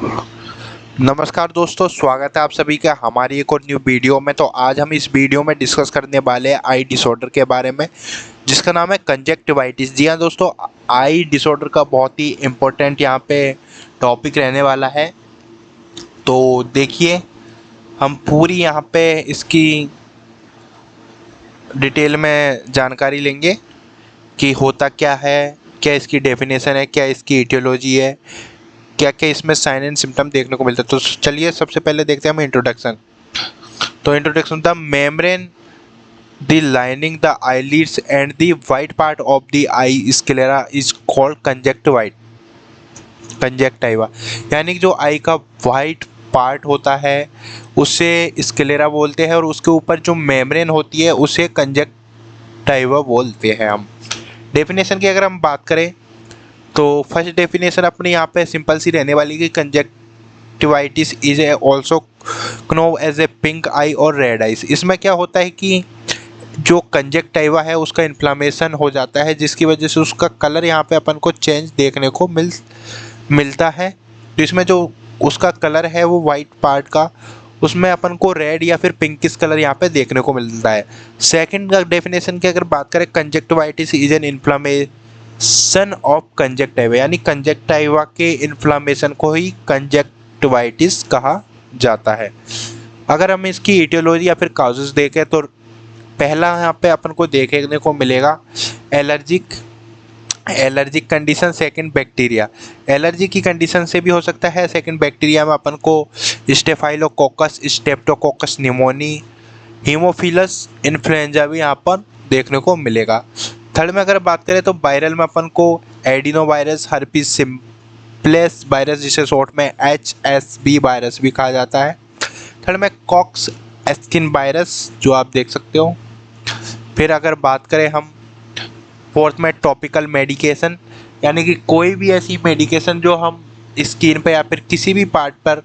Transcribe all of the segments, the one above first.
नमस्कार दोस्तों, स्वागत है आप सभी का हमारी एक और न्यू वीडियो में। तो आज हम इस वीडियो में डिस्कस करने वाले हैं आई डिसऑर्डर के बारे में, जिसका नाम है कंजक्टिवाइटिस। जी हाँ दोस्तों, आई डिसऑर्डर का बहुत ही इम्पोर्टेंट यहाँ पे टॉपिक रहने वाला है। तो देखिए, हम पूरी यहाँ पे इसकी डिटेल में जानकारी लेंगे कि होता क्या है, क्या इसकी डेफिनेशन है, क्या इसकी इटियोलॉजी है, क्या क्या इसमें साइन एंड सिम्टम देखने को मिलता है। तो चलिए सबसे पहले देखते हैं हम इंट्रोडक्शन। तो introduction, the membrane the lining the eyelids and the white part of the I sclera is called conjunctiva. यानी कि जो आई का वाइट पार्ट होता है उसे स्क्लेरा बोलते हैं, और उसके ऊपर जो मेम्ब्रेन होती है उसे कंजक्टिवा बोलते हैं हम। डेफिनेशन की अगर हम बात करें तो फर्स्ट डेफिनेशन अपनी यहाँ पे सिंपल सी रहने वाली कि conjunctivitis is also known as a pink eye और रेड आइज। इसमें क्या होता है कि जो कंजक्टिवा है उसका इन्फ्लामेशन हो जाता है, जिसकी वजह से उसका कलर यहाँ पे अपन को चेंज देखने को मिलता है। तो इसमें जो उसका कलर है वो वाइट पार्ट का, उसमें अपन को रेड या फिर पिंकिश कलर यहाँ पे देखने को मिलता है। सेकंड डेफिनेशन की अगर बात करें, conjunctivitis is an inflammation of conjunctiva, यानी कंजक्टिवा के इन्फ्लामेशन को ही कंजक्टिवाइटिस कहा जाता है। अगर हम इसकी इटियोलॉजी या फिर काउजेस देखें तो पहला यहाँ पे अपन को देखने को मिलेगा allergic condition, second bacteria. Allergy की कंडीशन से भी हो सकता है। सेकंड बैक्टीरिया में अपन को staphylococcus, Streptococcus pneumoniae, Haemophilus influenza भी यहाँ पर देखने को मिलेगा। थर्ड में अगर बात करें तो वायरल में अपन को adeno virus, herpes simplex virus जिसे शॉर्ट में HSV वायरस भी कहा जाता है। थर्ड में कॉक्स स्किन वायरस जो आप देख सकते हो। फिर अगर बात करें हम फोर्थ में टॉपिकल मेडिकेशन, यानी कि कोई भी ऐसी मेडिकेशन जो हम स्किन पे या फिर किसी भी पार्ट पर,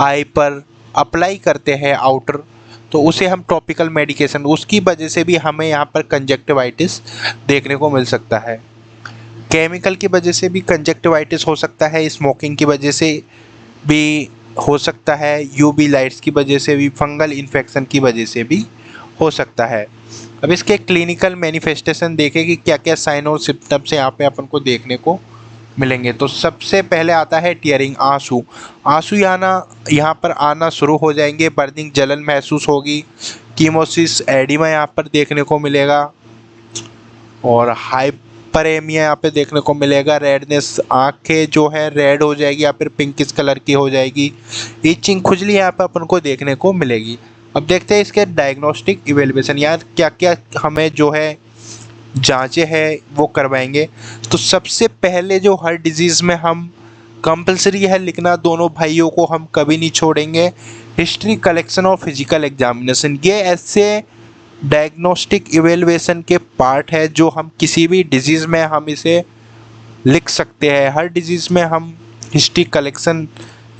आई पर अप्लाई करते हैं आउटर, तो उसे हम टॉपिकल मेडिकेशन, उसकी वजह से भी हमें यहाँ पर कंजक्टिवाइटिस देखने को मिल सकता है। केमिकल की वजह से भी कंजक्टिवाइटिस हो सकता है, स्मोकिंग की वजह से भी हो सकता है, यूवी लाइट्स की वजह से भी, फंगल इन्फेक्शन की वजह से भी हो सकता है। अब इसके क्लिनिकल मैनिफेस्टेशन देखें कि क्या क्या साइन और सिम्टम्स यहाँ पे अपन को देखने को मिलेंगे। तो सबसे पहले आता है टीयरिंग, आंसू यहाँ पर आना शुरू हो जाएंगे। बर्निंग, जलन महसूस होगी। कीमोसिस, एडिमा यहाँ पर देखने को मिलेगा, और हाइपरेमिया यहाँ पे देखने को मिलेगा। रेडनेस, आंखें जो है रेड हो जाएगी या फिर पिंकिश कलर की हो जाएगी। इचिंग, खुजली यहाँ पे अपन को देखने को मिलेगी। अब देखते हैं इसके डायग्नोस्टिक इवेल्युएशन, यार क्या क्या हमें जो है जांचें हैं वो करवाएंगे। तो सबसे पहले जो हर डिजीज़ में हम कंपलसरी है लिखना, दोनों भाइयों को हम कभी नहीं छोड़ेंगे, हिस्ट्री कलेक्शन और फिजिकल एग्जामिनेशन। ये ऐसे डायग्नोस्टिक इवेल्युएशन के पार्ट है जो हम किसी भी डिजीज़ में हम इसे लिख सकते हैं। हर डिजीज़ में हम हिस्ट्री कलेक्शन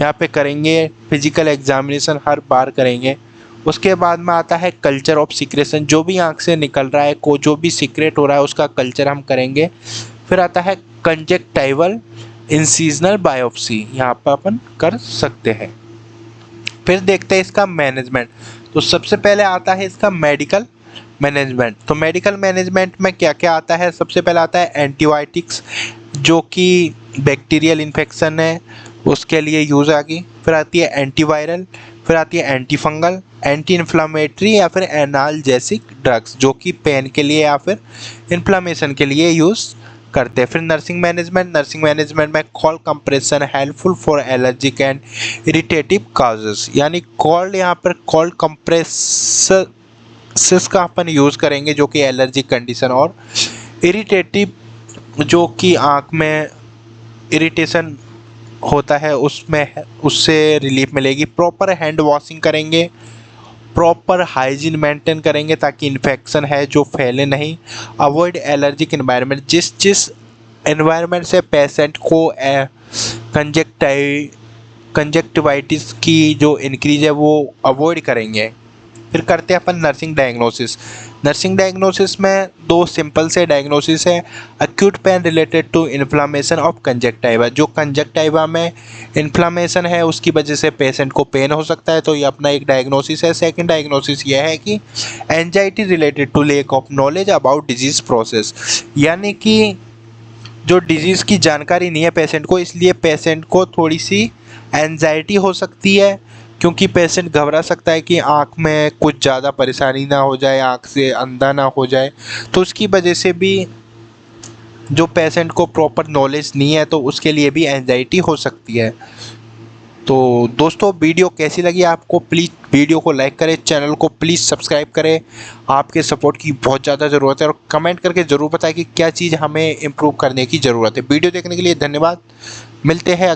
यहाँ पे करेंगे, फिजिकल एग्जामिनेशन हर बार करेंगे। उसके बाद में आता है कल्चर ऑफ सीक्रेशन, जो भी आँख से निकल रहा है, को जो भी सीक्रेट हो रहा है उसका कल्चर हम करेंगे। फिर आता है कंजक्टिवल इंसिजनल बायोप्सी, यहाँ पर अपन कर सकते हैं। फिर देखते हैं इसका मैनेजमेंट। तो सबसे पहले आता है इसका मेडिकल मैनेजमेंट। तो मेडिकल मैनेजमेंट में क्या क्या आता है, सबसे पहले आता है एंटीबायोटिक्स, जो कि बैक्टीरियल इन्फेक्शन है उसके लिए यूज़ आगी। फिर आती है एंटीवायरल, फिर आती है एंटी फंगल, एंटी इन्फ्लामेटरी या फिर एनाल्जेसिक ड्रग्स, जो कि पेन के लिए या फिर इन्फ्लामेशन के लिए यूज़ करते हैं। फिर नर्सिंग मैनेजमेंट में called compression helpful for allergic and irritative causes, यानी कॉल्ड यहाँ पर कॉल्ड कंप्रेसिस का अपन यूज़ करेंगे, जो कि एलर्जिक कंडीशन और इरिटेटिव, जो कि आँख में इरिटेशन होता है उसमें उससे रिलीफ मिलेगी। प्रॉपर हैंड वॉशिंग करेंगे, प्रॉपर हाइजीन मेंटेन करेंगे ताकि इन्फेक्शन है जो फैले नहीं। अवॉइड एलर्जिक एनवायरनमेंट, जिस एनवायरनमेंट से पेशेंट को कंजक्टिवाइटिस की जो इंक्रीज है वो अवॉइड करेंगे। फिर करते हैं अपन नर्सिंग डायग्नोसिस। नर्सिंग डायग्नोसिस में दो सिंपल से डायग्नोसिस है। Acute pain related to inflammation of conjunctiva, जो कंजक्टाइवा में इन्फ्लामेशन है उसकी वजह से पेशेंट को पेन हो सकता है, तो ये अपना एक डायग्नोसिस है। सेकंड डायग्नोसिस ये है कि anxiety related to lack of knowledge about disease process, यानी कि जो डिजीज़ की जानकारी नहीं है पेशेंट को, इसलिए पेशेंट को थोड़ी सी एंजाइटी हो सकती है, क्योंकि पेशेंट घबरा सकता है कि आँख में कुछ ज़्यादा परेशानी ना हो जाए, आँख से अंधा ना हो जाए, तो उसकी वजह से भी जो पेशेंट को प्रॉपर नॉलेज नहीं है तो उसके लिए भी एंजाइटी हो सकती है। तो दोस्तों वीडियो कैसी लगी आपको, प्लीज़ वीडियो को लाइक करें, चैनल को प्लीज़ सब्सक्राइब करें। आपके सपोर्ट की बहुत ज़्यादा ज़रूरत है, और कमेंट करके ज़रूर बताएं कि क्या चीज़ हमें इम्प्रूव करने की ज़रूरत है। वीडियो देखने के लिए धन्यवाद, मिलते हैं।